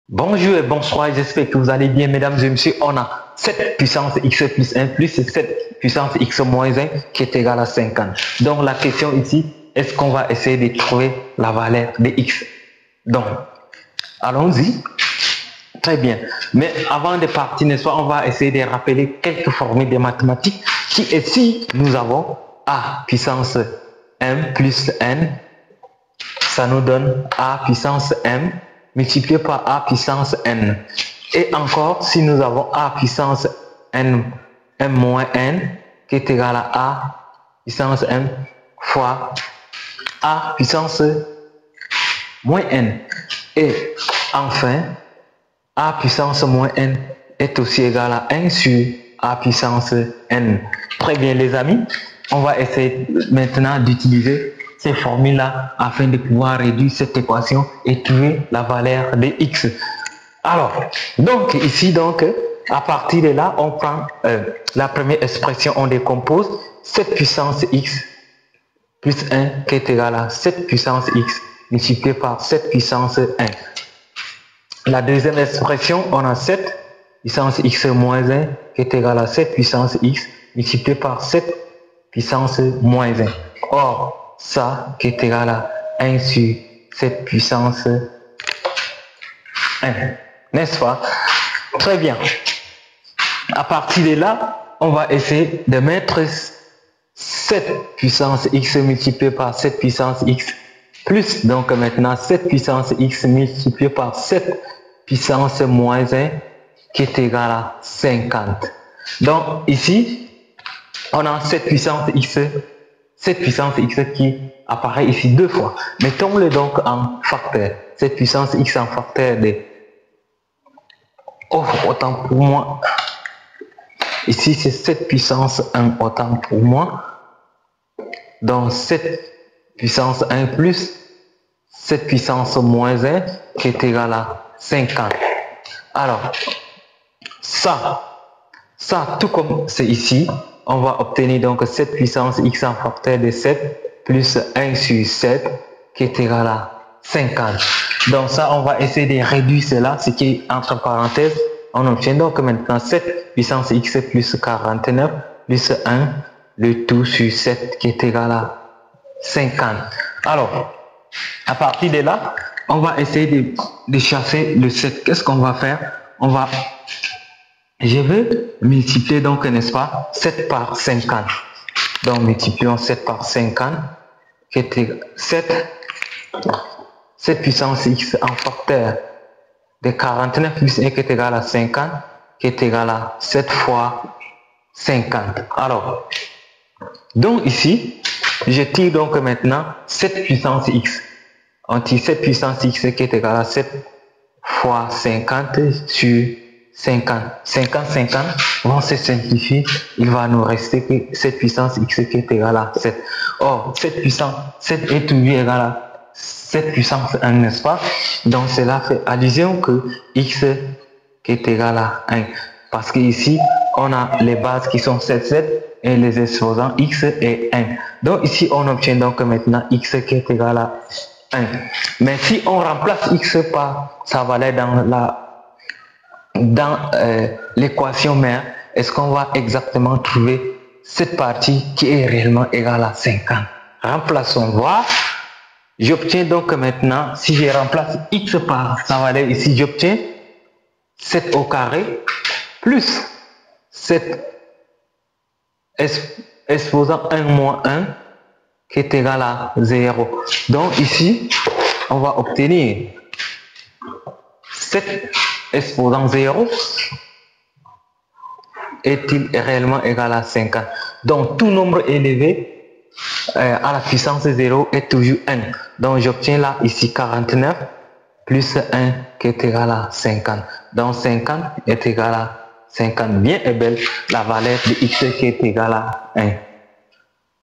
Bonjour et bonsoir, j'espère que vous allez bien, mesdames et messieurs. On a 7 puissance x plus 1 plus 7 puissance x moins 1 qui est égal à 50. Donc la question ici, est-ce qu'on va essayer de trouver la valeur de x? Donc, allons-y. Très bien. Mais avant de partir, n'est-ce pas, on va essayer de rappeler quelques formules de mathématiques qui ici, nous avons a puissance m plus n, ça nous donne a puissance m multiplié par a puissance n. Et encore, si nous avons a puissance n, m moins n, qui est égal à a puissance m fois a puissance moins n. Et enfin, a puissance moins n est aussi égal à 1 sur a puissance n. Très bien les amis, on va essayer maintenant d'utiliser ces formules-là afin de pouvoir réduire cette équation et trouver la valeur de x. Alors, donc ici, donc, à partir de là, on prend la première expression, on décompose 7 puissance x plus 1 qui est égal à 7 puissance x multiplié par 7 puissance 1. La deuxième expression, on a 7 puissance x moins 1 qui est égal à 7 puissance x multiplié par 7 puissance moins 1. Or, ça qui est égal à 1 sur 7 puissance 1. N'est-ce pas? Très bien. À partir de là, on va essayer de mettre 7 puissance x multiplié par 7 puissance x plus, donc maintenant 7 puissance x multiplié par 7 puissance moins 1 qui est égal à 50. Donc ici, on a 7 puissance x qui apparaît ici deux fois. Mettons-le donc en facteur. 7 puissance x en facteur de... Oh, autant pour moi. Ici, c'est 7 puissance 1, autant pour moi. Donc 7 puissance 1 plus 7 puissance moins 1 qui est égal à 50. Alors, ça, tout comme c'est ici, on va obtenir donc 7 puissance x en facteur de 7 plus 1 sur 7 qui est égal à 50. Donc ça, on va essayer de réduire cela, ce qui est entre parenthèses. On obtient donc maintenant 7 puissance x plus 49 plus 1, le tout sur 7 qui est égal à 50. Alors, à partir de là, on va essayer de chasser le 7. Qu'est-ce qu'on va faire? Je vais multiplier donc, n'est-ce pas, 7 par 50. Donc, multiplions 7 par 50, qui est 7 puissance x en facteur de 49 plus 1 qui est égal à 50, qui est égal à 7 fois 50. Alors, donc ici, je tire donc maintenant 7 puissance x. On tire 7 puissance x qui est égal à 7 fois 50 sur 50. 50 vont se simplifier. Il va nous rester que 7 puissance x qui est égal à 7. Or, 7 est toujours égal à 7 puissance 1, n'est-ce pas? Donc, cela fait allusion que x qui est égal à 1. Parce que ici, on a les bases qui sont 7 et les exposants x et 1. Donc, ici, on obtient donc maintenant x qui est égal à 1. Mais si on remplace x par sa valeur dans l'équation mère, est-ce qu'on va exactement trouver cette partie qui est réellement égale à 50? Remplaçons, voir. J'obtiens donc maintenant, si je remplace x par sa valeur ici, j'obtiens 7 au carré plus 7 exposant 1 moins 1 qui est égal à 0. Donc ici, on va obtenir 7 exposant 0 est-il réellement égal à 50? Donc tout nombre élevé à la puissance 0 est toujours 1. Donc j'obtiens là ici 49 plus 1 qui est égal à 50. Donc 50 est égal à 50. Bien et belle la valeur de x qui est égal à 1.